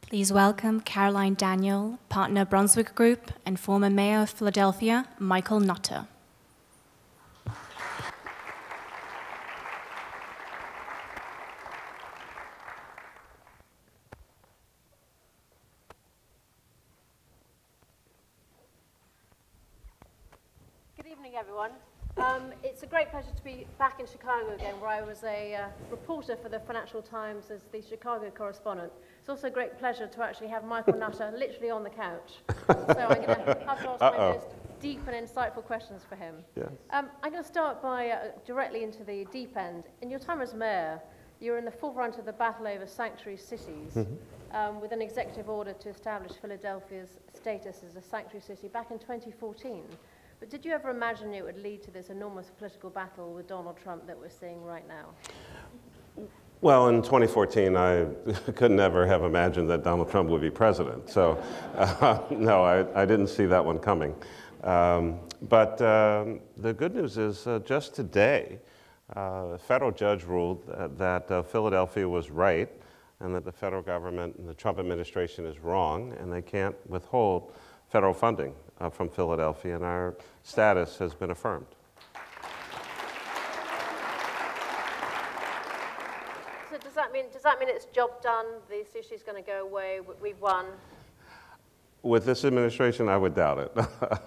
Please welcome Caroline Daniel, partner Brunswick Group and former mayor of Philadelphia, Michael Nutter. Good evening, everyone. It's a great pleasure to be back in Chicago again, where I was a reporter for the Financial Times as the Chicago correspondent. It's also a great pleasure to actually have Michael Nutter literally on the couch. So I'm going to have to ask my most deep and insightful questions for him. Yes. I'm going to start by directly into the deep end. In your time as mayor, you were in the forefront of the battle over sanctuary cities with an executive order to establish Philadelphia's status as a sanctuary city back in 2014. But did you ever imagine it would lead to this enormous political battle with Donald Trump that we're seeing right now? Well, in 2014, I could never have imagined that Donald Trump would be president. So, no, I didn't see that one coming. But the good news is just today, a federal judge ruled that Philadelphia was right and that the federal government and the Trump administration is wrong, and they can't withhold federal funding from Philadelphia, and our status has been affirmed. So does that mean it's job done? This issue is going to go away. We've won. With this administration, I would doubt it.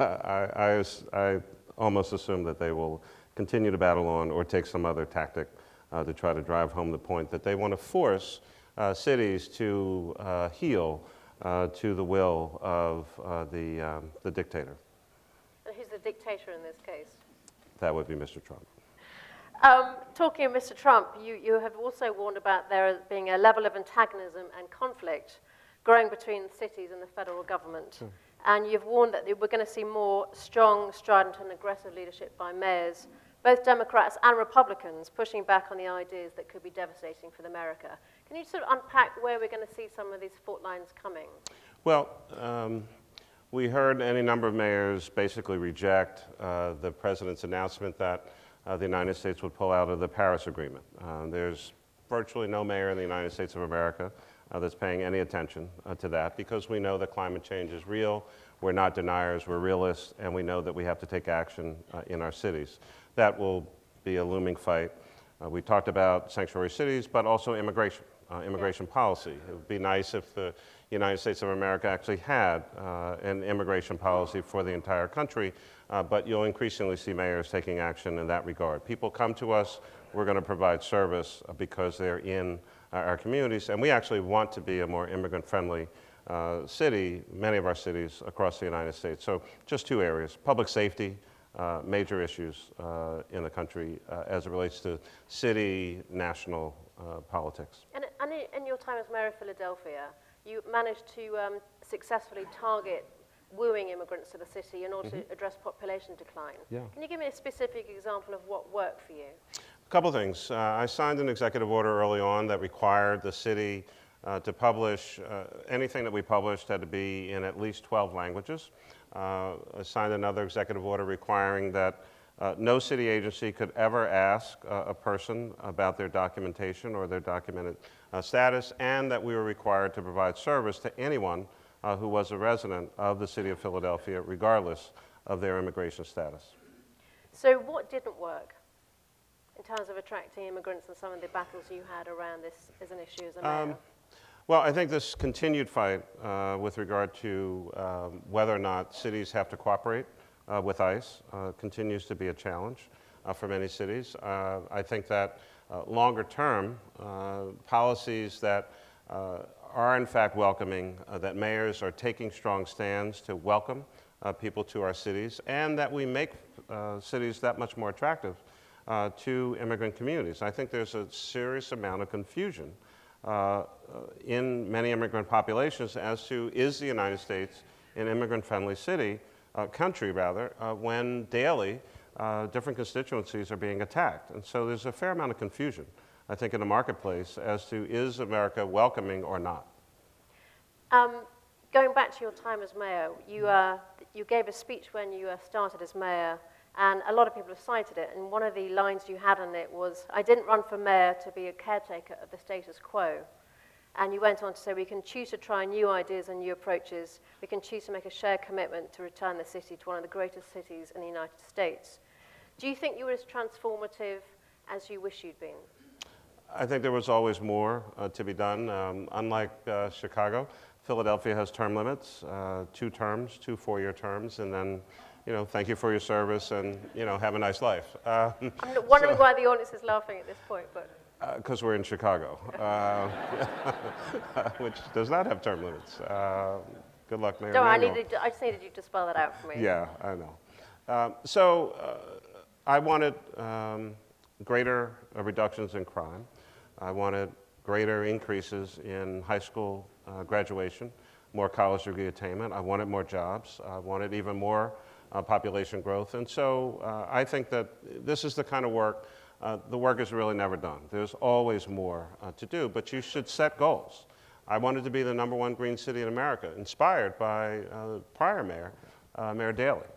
I almost assume that they will continue to battle on or take some other tactic to try to drive home the point that they want to force cities to heal to the will of the dictator. And who's the dictator in this case? That would be Mr. Trump. Talking of Mr. Trump, you have also warned about there being a level of antagonism and conflict growing between cities and the federal government. Sure. And you've warned that we're going to see more strong, strident and aggressive leadership by mayors, both Democrats and Republicans, pushing back on the ideas that could be devastating for America. Can you sort of unpack where we're going to see some of these fault lines coming? Well, we heard any number of mayors basically reject the president's announcement that the United States would pull out of the Paris Agreement. There's virtually no mayor in the United States of America that's paying any attention to that, because we know that climate change is real. We're not deniers, we're realists, and we know that we have to take action in our cities. That will be a looming fight. We talked about sanctuary cities, but also immigration policy. It would be nice if the United States of America actually had an immigration policy for the entire country, but you'll increasingly see mayors taking action in that regard. People come to us, we're going to provide service because they're in our communities, and we actually want to be a more immigrant-friendly city, many of our cities across the United States. So just two areas: public safety, major issues in the country as it relates to city, national politics. And in your time as mayor of Philadelphia, you managed to successfully target wooing immigrants to the city in order to address population decline. Yeah. Can you give me a specific example of what worked for you? A couple things. I signed an executive order early on that required the city to publish, anything that we published had to be in at least 12 languages. I signed another executive order requiring that no city agency could ever ask a person about their documentation or their documented status, and that we were required to provide service to anyone who was a resident of the city of Philadelphia, regardless of their immigration status. So what didn't work in terms of attracting immigrants and some of the battles you had around this as an issue as a mayor? Well, I think this continued fight with regard to whether or not cities have to cooperate with ICE continues to be a challenge for many cities. I think that longer term, policies that are in fact welcoming, that mayors are taking strong stands to welcome people to our cities, and that we make cities that much more attractive to immigrant communities. I think there's a serious amount of confusion in many immigrant populations as to, is the United States an immigrant-friendly country, when daily different constituencies are being attacked. And so there's a fair amount of confusion, I think, in the marketplace as to, is America welcoming or not? Going back to your time as mayor, you gave a speech when you started as mayor, and a lot of people have cited it, and one of the lines you had in it was, "I didn't run for mayor to be a caretaker of the status quo." And you went on to say, we can choose to try new ideas and new approaches. We can choose to make a shared commitment to return the city to one of the greatest cities in the United States. Do you think you were as transformative as you wish you'd been? I think there was always more to be done. Unlike Chicago, Philadelphia has term limits, 2 terms, 2 4-year terms, and then, you know, thank you for your service and, you know, have a nice life. I'm wondering why the audience is laughing at this point, but... Because we're in Chicago, which does not have term limits. Good luck, Mayor Emanuel. I just needed you to spell that out for me. Yeah, I know. I wanted greater reductions in crime. I wanted greater increases in high school graduation, more college degree attainment. I wanted more jobs. I wanted even more population growth. And so I think that this is the kind of work, the work is really never done. There's always more to do, but you should set goals. I wanted to be the #1 green city in America, inspired by prior mayor, Mayor Daley,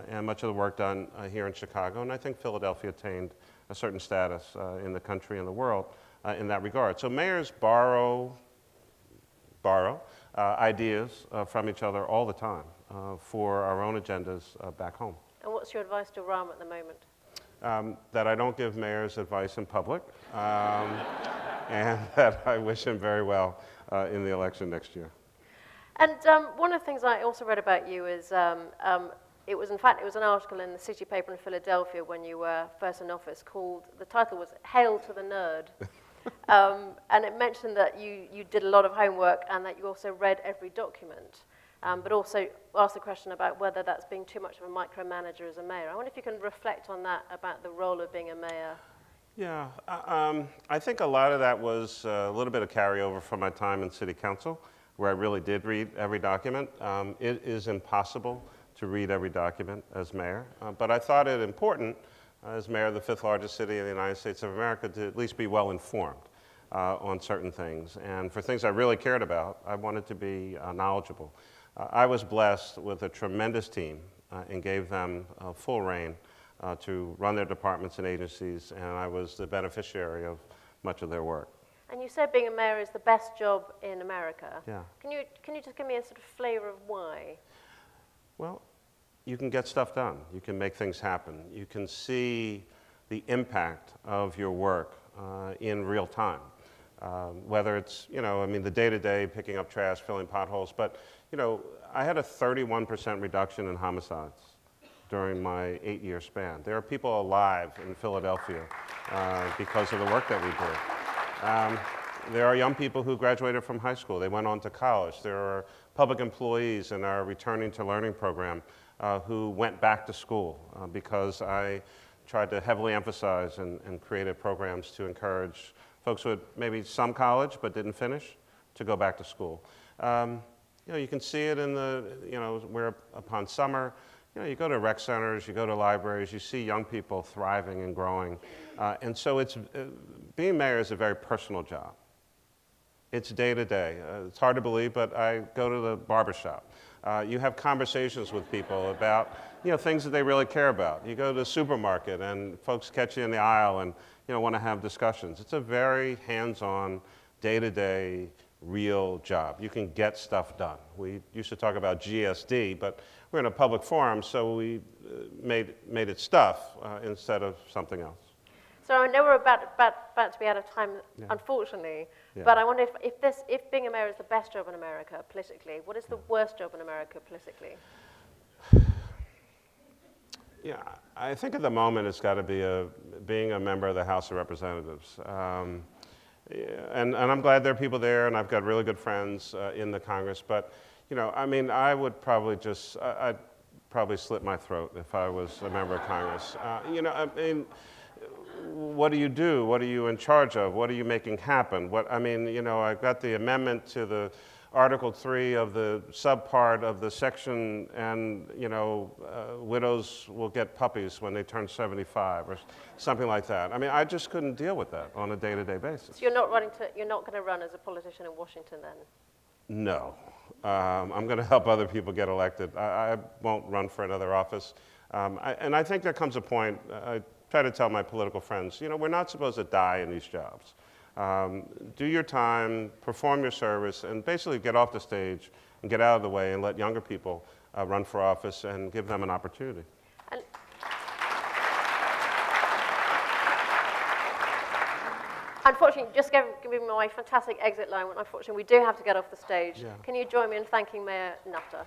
and much of the work done here in Chicago. And I think Philadelphia attained a certain status in the country and the world in that regard. So mayors borrow ideas from each other all the time for our own agendas back home. And what's your advice to Rahm at the moment? That I don't give mayors advice in public, and that I wish him very well in the election next year. And one of the things I also read about you is, it was an article in the City paper in Philadelphia when you were first in office called, the title was Hail to the Nerd. And it mentioned that you did a lot of homework and that you also read every document. But also ask the question about whether that's being too much of a micromanager as a mayor. I wonder if you can reflect on that, about the role of being a mayor. Yeah, I think a lot of that was a little bit of carryover from my time in city council, where I really did read every document. It is impossible to read every document as mayor, but I thought it important as mayor of the 5th largest city in the United States of America to at least be well informed on certain things. And for things I really cared about, I wanted to be knowledgeable. I was blessed with a tremendous team and gave them full reign to run their departments and agencies, and I was the beneficiary of much of their work. And you said being a mayor is the best job in America. Yeah. Can you just give me a sort of flavor of why? Well, you can get stuff done. You can make things happen. You can see the impact of your work in real time. Whether it's, you know, I mean, the day-to-day, picking up trash, filling potholes, but, you know, I had a 31% reduction in homicides during my 8-year span. There are people alive in Philadelphia because of the work that we did. There are young people who graduated from high school. They went on to college. There are public employees in our Returning to Learning program who went back to school because I tried to heavily emphasize and created programs to encourage folks who had maybe some college but didn't finish to go back to school. You know, you can see it in the, you know, where upon summer, you know, you go to rec centers, you go to libraries, you see young people thriving and growing. And so it's, being mayor is a very personal job. It's day to day. It's hard to believe, but I go to the barbershop. You have conversations with people about, you know, things that they really care about. You go to the supermarket and folks catch you in the aisle and, you know, want to have discussions. It's a very hands-on, day-to-day, real job. You can get stuff done. We used to talk about GSD, but we're in a public forum, so we made it stuff instead of something else. So I know we're about to be out of time, yeah, unfortunately, yeah, but I wonder if being a mayor is the best job in America politically, what is the worst job in America politically? Yeah, I think at the moment it's got to be being a member of the House of Representatives. And I'm glad there are people there, and I've got really good friends in the Congress, but, you know, I mean, I would probably just, I'd probably slit my throat if I was a member of Congress. You know, I mean, what do you do? What are you in charge of? What are you making happen? I mean, you know, I got the amendment to the Article 3 of the subpart of the section, and, you know, widows will get puppies when they turn 75 or something like that. I mean, I just couldn't deal with that on a day-to-day basis. So you're not going to run as a politician in Washington then? No. I'm going to help other people get elected. I won't run for another office. And I think there comes a point, I try to tell my political friends, you know, we're not supposed to die in these jobs. Do your time, perform your service, and basically get off the stage and get out of the way and let younger people run for office and give them an opportunity. And unfortunately, just giving my fantastic exit line, unfortunately, we do have to get off the stage. Yeah. Can you join me in thanking Mayor Nutter?